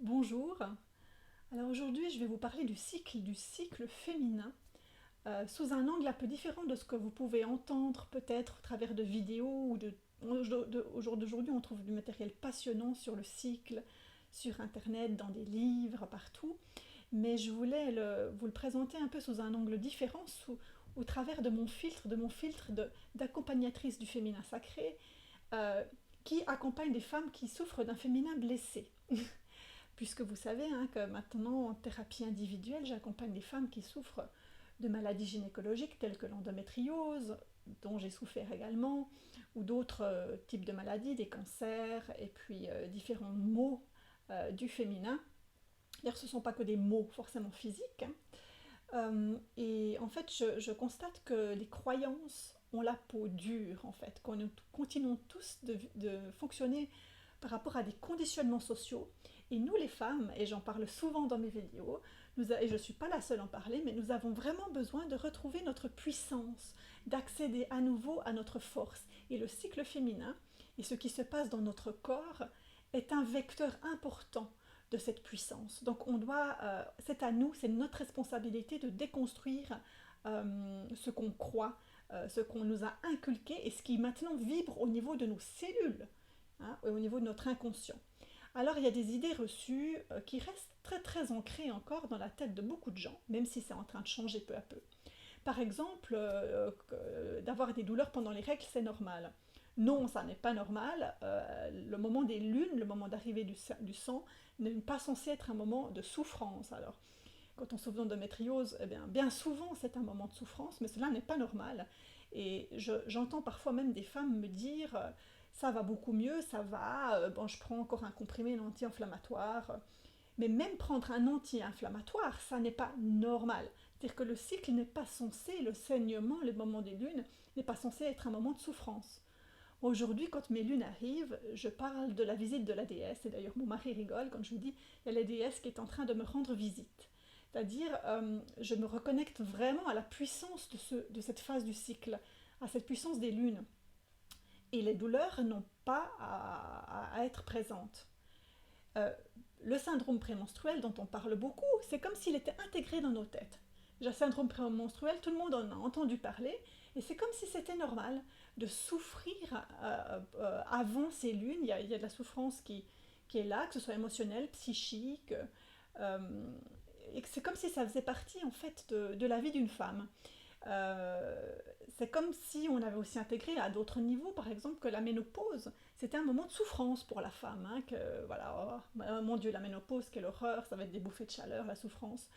Bonjour. Alors aujourd'hui, je vais vous parler du cycle féminin, sous un angle un peu différent de ce que vous pouvez entendre peut-être au travers de vidéos ou au jour d'aujourd'hui, on trouve du matériel passionnant sur le cycle, sur internet, dans des livres, partout. Mais je voulais vous le présenter un peu sous un angle différent, au travers de mon filtre d'accompagnatrice du féminin sacré, euh, qui accompagne des femmes qui souffrent d'un féminin blessé. Puisque vous savez hein, que maintenant, en thérapie individuelle, j'accompagne des femmes qui souffrent de maladies gynécologiques telles que l'endométriose, dont j'ai souffert également, ou d'autres types de maladies, des cancers, et puis différents maux du féminin. D'ailleurs, ce ne sont pas que des maux forcément physiques, hein. Et en fait, je constate que les croyances ont la peau dure, en fait, qu'on nous continuons tous de fonctionner par rapport à des conditionnements sociaux. Et nous, les femmes, et j'en parle souvent dans mes vidéos, et je ne suis pas la seule à en parler, mais nous avons vraiment besoin de retrouver notre puissance, d'accéder à nouveau à notre force. Et le cycle féminin, et ce qui se passe dans notre corps, est un vecteur important de cette puissance. Donc c'est à nous, c'est notre responsabilité de déconstruire ce qu'on croit, ce qu'on nous a inculqué et ce qui maintenant vibre au niveau de nos cellules, hein, au niveau de notre inconscient. Alors il y a des idées reçues qui restent très très ancrées encore dans la tête de beaucoup de gens, même si c'est en train de changer peu à peu. Par exemple, d'avoir des douleurs pendant les règles, c'est normal. Non, ça n'est pas normal. Le moment des lunes, le moment d'arrivée du sang, n'est pas censé être un moment de souffrance. Alors, quand on souffre d'endométriose, eh bien souvent c'est un moment de souffrance, mais cela n'est pas normal. Et j'entends parfois même des femmes me dire ça va beaucoup mieux, ça va, bon, je prends encore un comprimé, un anti-inflammatoire. Mais même prendre un anti-inflammatoire, ça n'est pas normal. C'est-à-dire que le cycle n'est pas censé, le saignement, le moment des lunes, n'est pas censé être un moment de souffrance. Aujourd'hui, quand mes lunes arrivent, je parle de la visite de la déesse, et d'ailleurs mon mari rigole quand je lui dis il y a la déesse qui est en train de me rendre visite. C'est-à-dire, je me reconnecte vraiment à la puissance de cette phase du cycle, à cette puissance des lunes. Et les douleurs n'ont pas à être présentes. Euh, le syndrome prémenstruel dont on parle beaucoup, c'est comme s'il était intégré dans nos têtes. Le syndrome prémenstruel, tout le monde en a entendu parler, et c'est comme si c'était normal de souffrir avant ces lunes. Il y a de la souffrance qui est là, que ce soit émotionnelle, psychique, euh, et c'est comme si ça faisait partie en fait de la vie d'une femme. Euh, c'est comme si on avait aussi intégré à d'autres niveaux, par exemple, que la ménopause, c'était un moment de souffrance pour la femme. Hein, que voilà, oh, mon Dieu, la ménopause, quelle horreur, ça va être des bouffées de chaleur, la souffrance.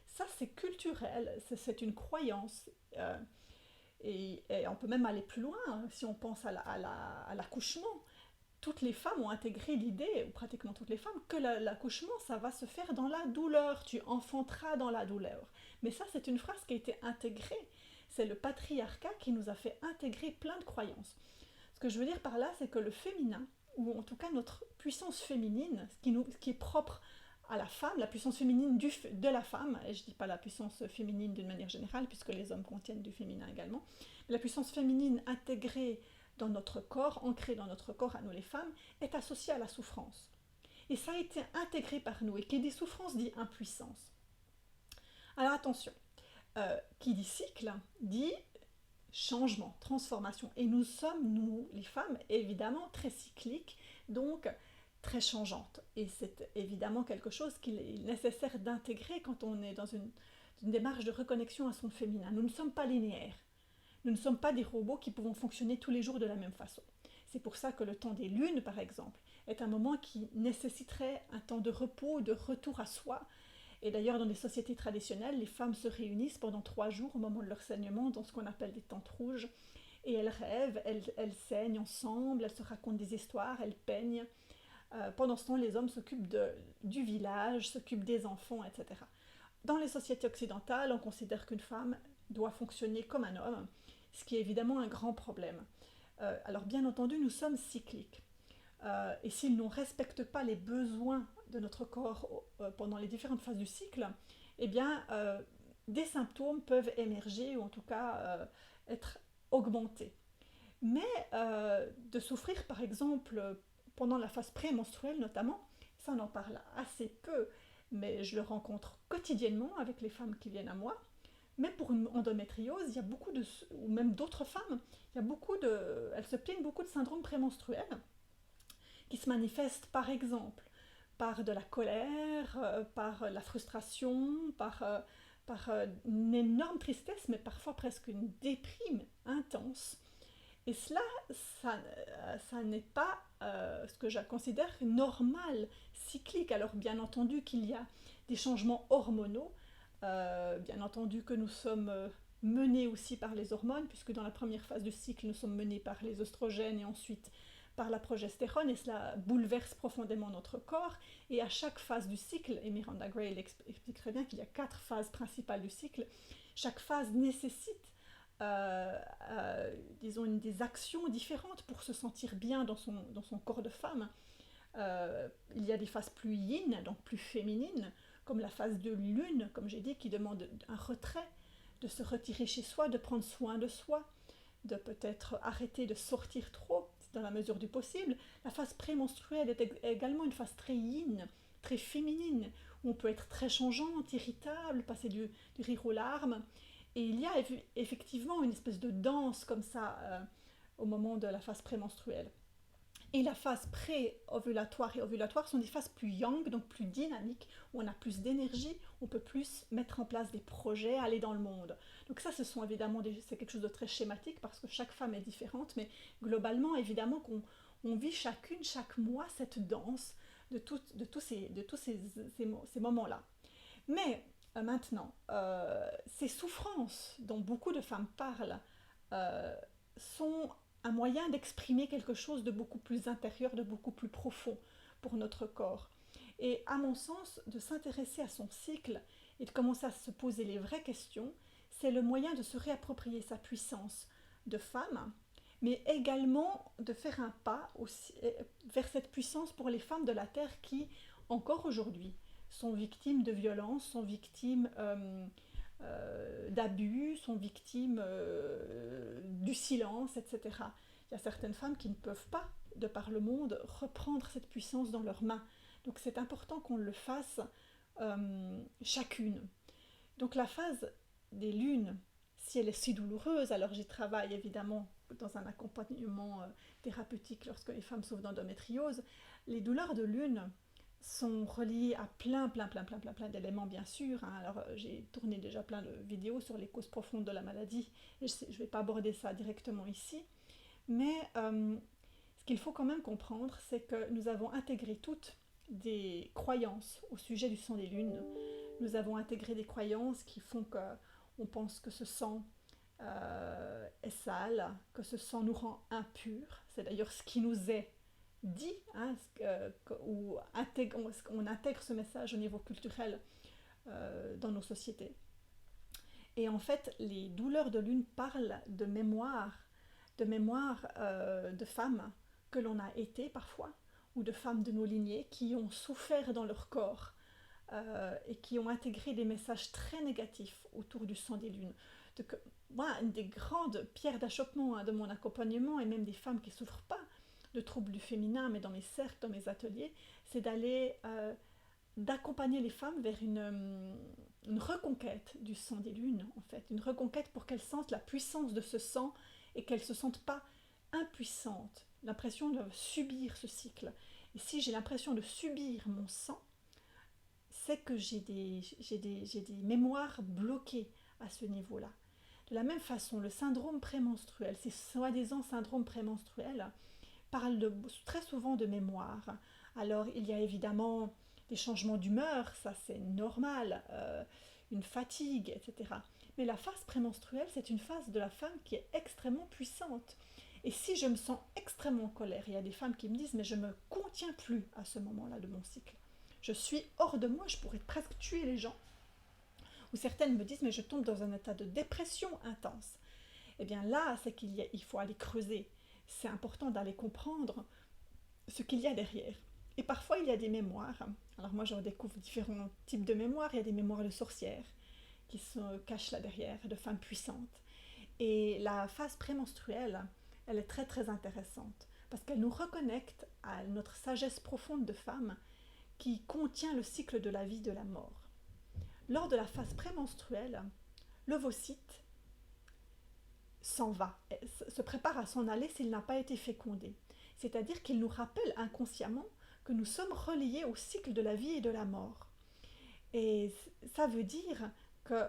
Ça, c'est culturel, c'est une croyance. Et on peut même aller plus loin, hein, si on pense à l'accouchement. Toutes les femmes ont intégré l'idée, ou pratiquement toutes les femmes, que l'accouchement, ça va se faire dans la douleur. Tu enfanteras dans la douleur. Mais ça, c'est une phrase qui a été intégrée. C'est le patriarcat qui nous a fait intégrer plein de croyances. Ce que je veux dire par là, c'est que le féminin, ou en tout cas notre puissance féminine, ce qui est propre à la femme, la puissance féminine de la femme, et je ne dis pas la puissance féminine d'une manière générale, puisque les hommes contiennent du féminin également, la puissance féminine intégrée dans notre corps, ancrée dans notre corps à nous les femmes, est associée à la souffrance. Et ça a été intégré par nous, et qui dit souffrance dit impuissance. Alors attention, qui dit cycle dit changement, transformation. Et nous sommes, nous, les femmes, évidemment très cycliques, donc très changeantes. Et c'est évidemment quelque chose qu'il est nécessaire d'intégrer quand on est dans une démarche de reconnexion à son féminin. Nous ne sommes pas linéaires. Nous ne sommes pas des robots qui pouvons fonctionner tous les jours de la même façon. C'est pour ça que le temps des lunes, par exemple, est un moment qui nécessiterait un temps de repos, de retour à soi. Et d'ailleurs, dans les sociétés traditionnelles, les femmes se réunissent pendant 3 jours au moment de leur saignement dans ce qu'on appelle des tentes rouges. Et elles rêvent, elles saignent ensemble, elles se racontent des histoires, elles peignent. Pendant ce temps, les hommes s'occupent du village, s'occupent des enfants, etc. Dans les sociétés occidentales, on considère qu'une femme doit fonctionner comme un homme, ce qui est évidemment un grand problème. Alors bien entendu, nous sommes cycliques. Et s'ils ne respectent pas les besoins de notre corps pendant les différentes phases du cycle, eh bien, des symptômes peuvent émerger ou en tout cas être augmentés. Mais de souffrir, par exemple, pendant la phase prémenstruelle notamment, personne n'en parle assez peu, mais je le rencontre quotidiennement avec les femmes qui viennent à moi. Mais pour une endométriose, il y a beaucoup de, ou même d'autres femmes, il y a beaucoup de, elles se plaignent beaucoup de syndrome prémenstruel qui se manifeste par exemple par de la colère, par la frustration, par une énorme tristesse, mais parfois presque une déprime intense. Et cela, ça n'est pas ce que je considère normal, cyclique. Alors bien entendu qu'il y a des changements hormonaux, bien entendu que nous sommes menés aussi par les hormones, puisque dans la première phase du cycle, nous sommes menés par les oestrogènes et ensuite par la progestérone, et cela bouleverse profondément notre corps. Et à chaque phase du cycle, et Miranda Gray explique très bien qu'il y a 4 phases principales du cycle, chaque phase nécessite disons des actions différentes pour se sentir bien dans son corps de femme. Il y a des phases plus yin, donc plus féminines, comme la phase de lune, comme j'ai dit, qui demande un retrait, de se retirer chez soi, de prendre soin de soi, de peut-être arrêter de sortir trop, dans la mesure du possible. La phase prémenstruelle est également une phase très yin, très féminine, où on peut être très changeante, irritable, passer du rire aux larmes. Et il y a effectivement une espèce de danse comme ça au moment de la phase prémenstruelle. Et la phase pré-ovulatoire et ovulatoire sont des phases plus yang, donc plus dynamiques, où on a plus d'énergie, on peut plus mettre en place des projets, aller dans le monde. Donc ça, ce sont évidemment c'est quelque chose de très schématique parce que chaque femme est différente, mais globalement, évidemment qu'on vit chacune, chaque mois, cette danse de tous ces moments-là. Mais maintenant, ces souffrances dont beaucoup de femmes parlent sont un moyen d'exprimer quelque chose de beaucoup plus intérieur, de beaucoup plus profond pour notre corps. Et à mon sens, de s'intéresser à son cycle et de commencer à se poser les vraies questions, c'est le moyen de se réapproprier sa puissance de femme, mais également de faire un pas aussi vers cette puissance pour les femmes de la Terre qui, encore aujourd'hui, sont victimes de violences, sont victimes d'abus, sont victimes du silence, etc. Il y a certaines femmes qui ne peuvent pas, de par le monde, reprendre cette puissance dans leurs mains. Donc c'est important qu'on le fasse chacune. Donc la phase des lunes, si elle est si douloureuse, alors j'y travaille évidemment dans un accompagnement thérapeutique lorsque les femmes souffrent d'endométriose, les douleurs de lune sont reliées à plein d'éléments bien sûr. Hein. Alors j'ai tourné déjà plein de vidéos sur les causes profondes de la maladie et je ne vais pas aborder ça directement ici. Mais ce qu'il faut quand même comprendre, c'est que nous avons intégré toutes des croyances au sujet du sang des lunes. Nous avons intégré des croyances qui font qu'on pense que ce sang est sale, que ce sang nous rend impurs. C'est d'ailleurs ce qui nous est dit, hein, où on intègre ce message au niveau culturel dans nos sociétés. Et en fait, les douleurs de lune parlent de mémoire de femmes que l'on a été parfois, ou de femmes de nos lignées qui ont souffert dans leur corps et qui ont intégré des messages très négatifs autour du sang des lunes. Donc, moi, une des grandes pierres d'achoppement de mon accompagnement, et même des femmes qui ne souffrent pas de troubles du féminin, mais dans mes cercles, dans mes ateliers, c'est d'accompagner les femmes vers une reconquête du sang des lunes, en fait, une reconquête pour qu'elles sentent la puissance de ce sang et qu'elles ne se sentent pas impuissantes, l'impression de subir ce cycle. Et si j'ai l'impression de subir mon sang, c'est que j'ai des mémoires bloquées à ce niveau-là. De la même façon, le syndrome prémenstruel, ces soi-disant syndromes prémenstruels, parlent très souvent de mémoire. Alors, il y a évidemment des changements d'humeur, ça c'est normal, une fatigue, etc. Mais la phase prémenstruelle, c'est une phase de la femme qui est extrêmement puissante. Et si je me sens extrêmement en colère, il y a des femmes qui me disent « mais je ne me contiens plus à ce moment-là de mon cycle. Je suis hors de moi, je pourrais presque tuer les gens. » Ou certaines me disent « mais je tombe dans un état de dépression intense. » Eh bien là, c'est qu'il faut aller creuser. C'est important d'aller comprendre ce qu'il y a derrière. Et parfois, il y a des mémoires. Alors moi, je découvre différents types de mémoires. Il y a des mémoires de sorcières qui se cachent là derrière, de femmes puissantes. Et la phase prémenstruelle, elle est très intéressante parce qu'elle nous reconnecte à notre sagesse profonde de femme qui contient le cycle de la vie et de la mort. Lors de la phase prémenstruelle, l'ovocyte s'en va, se prépare à s'en aller s'il n'a pas été fécondé. C'est-à-dire qu'il nous rappelle inconsciemment que nous sommes reliés au cycle de la vie et de la mort. Et ça veut dire que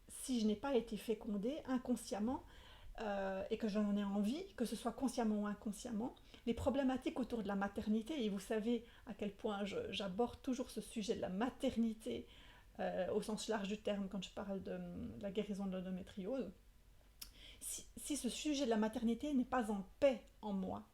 si je n'ai pas été fécondée inconsciemment, et que j'en ai envie, que ce soit consciemment ou inconsciemment, les problématiques autour de la maternité, et vous savez à quel point j'aborde toujours ce sujet de la maternité au sens large du terme quand je parle de la guérison de l'endométriose, si ce sujet de la maternité n'est pas en paix en moi,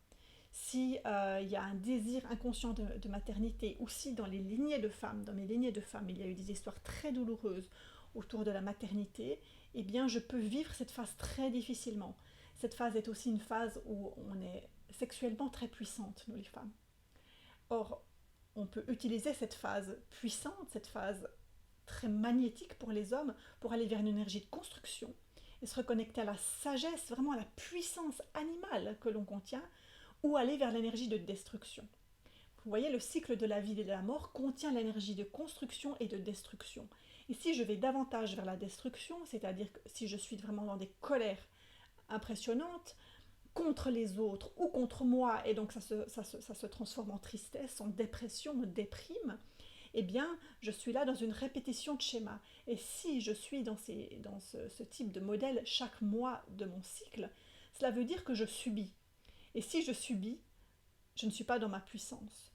si y a un désir inconscient de maternité, ou si dans les lignées de femmes, dans mes lignées de femmes, il y a eu des histoires très douloureuses autour de la maternité, eh bien je peux vivre cette phase très difficilement. Cette phase est aussi une phase où on est sexuellement très puissante, nous les femmes. Or, on peut utiliser cette phase puissante, cette phase très magnétique pour les hommes, pour aller vers une énergie de construction et se reconnecter à la sagesse, vraiment à la puissance animale que l'on contient, ou aller vers l'énergie de destruction. Vous voyez, le cycle de la vie et de la mort contient l'énergie de construction et de destruction. Et si je vais davantage vers la destruction, c'est-à-dire que si je suis vraiment dans des colères impressionnantes contre les autres ou contre moi, et donc ça se transforme en tristesse, en dépression, en déprime, eh bien, je suis là dans une répétition de schéma. Et si je suis dans ce type de modèle chaque mois de mon cycle, cela veut dire que je subis. Et si je subis, je ne suis pas dans ma puissance.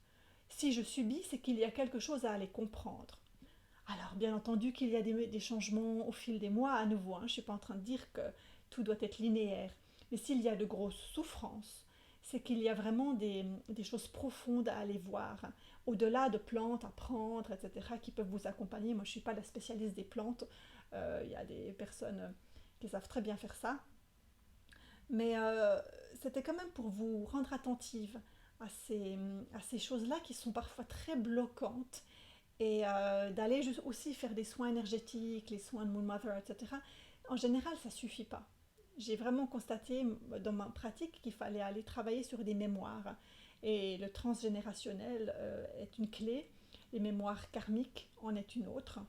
Si je subis, c'est qu'il y a quelque chose à aller comprendre. Alors, bien entendu qu'il y a des changements au fil des mois à nouveau. Je ne suis pas en train de dire que tout doit être linéaire. Mais s'il y a de grosses souffrances, c'est qu'il y a vraiment des choses profondes à aller voir, au-delà de plantes à prendre, etc., qui peuvent vous accompagner. Moi, je ne suis pas la spécialiste des plantes. Il y a des personnes qui savent très bien faire ça. Mais c'était quand même pour vous rendre attentive à ces choses-là qui sont parfois très bloquantes et d'aller aussi faire des soins énergétiques, les soins de Moon Mother, etc. En général, ça ne suffit pas. J'ai vraiment constaté dans ma pratique qu'il fallait aller travailler sur des mémoires. Et le transgénérationnel est une clé, les mémoires karmiques en est une autre,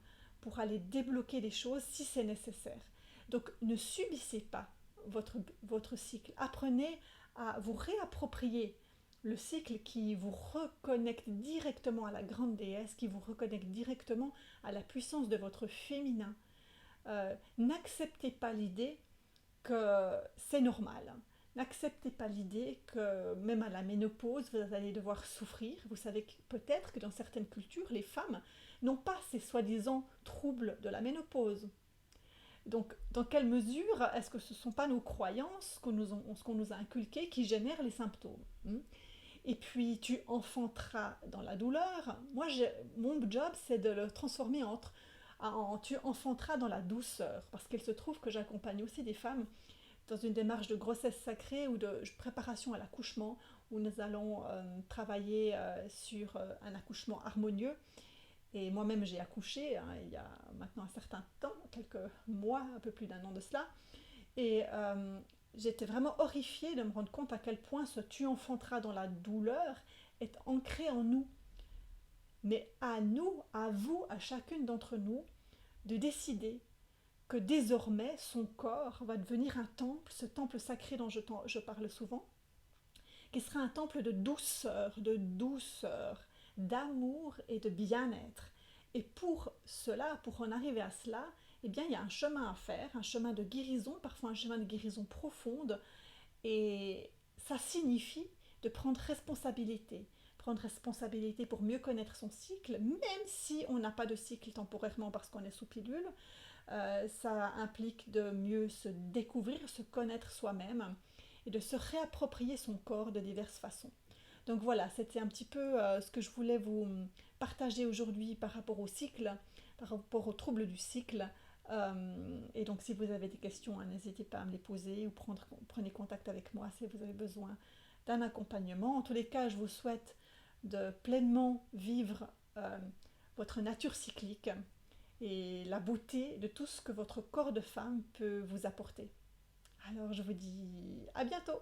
pour aller débloquer des choses si c'est nécessaire. Donc ne subissez pas votre cycle. Apprenez à vous réapproprier le cycle qui vous reconnecte directement à la grande déesse, qui vous reconnecte directement à la puissance de votre féminin. N'acceptez pas l'idée que c'est normal. N'acceptez pas l'idée que même à la ménopause, vous allez devoir souffrir. Vous savez peut-être que dans certaines cultures, les femmes n'ont pas ces soi-disant troubles de la ménopause. Donc, dans quelle mesure est-ce que ce ne sont pas nos croyances, ce qu'on nous a inculqué, qui génèrent les symptômes? Et puis, tu enfanteras dans la douleur. Moi, mon job, c'est de le transformer en tu enfanteras dans la douceur. Parce qu'il se trouve que j'accompagne aussi des femmes dans une démarche de grossesse sacrée ou de préparation à l'accouchement, où nous allons travailler sur un accouchement harmonieux. Et moi-même, j'ai accouché il y a maintenant un certain temps, quelques mois, un peu plus d'1 an de cela. Et j'étais vraiment horrifiée de me rendre compte à quel point ce tu enfanteras dans la douleur est ancré en nous. Mais à nous, à vous, à chacune d'entre nous, de décider que désormais son corps va devenir un temple, ce temple sacré dont je parle souvent, qui sera un temple de douceur, d'amour et de bien-être. Et pour cela, pour en arriver à cela, eh bien, il y a un chemin à faire, un chemin de guérison, parfois un chemin de guérison profonde, et ça signifie de prendre responsabilité. Prendre responsabilité pour mieux connaître son cycle, même si on n'a pas de cycle temporairement parce qu'on est sous pilule. Ça implique de mieux se découvrir, se connaître soi-même et de se réapproprier son corps de diverses façons. Donc voilà, c'était un petit peu ce que je voulais vous partager aujourd'hui par rapport au cycle, par rapport aux troubles du cycle. Et donc si vous avez des questions, n'hésitez pas à me les poser ou prenez contact avec moi si vous avez besoin d'un accompagnement. En tous les cas, je vous souhaite de pleinement vivre votre nature cyclique et la beauté de tout ce que votre corps de femme peut vous apporter. Alors je vous dis à bientôt!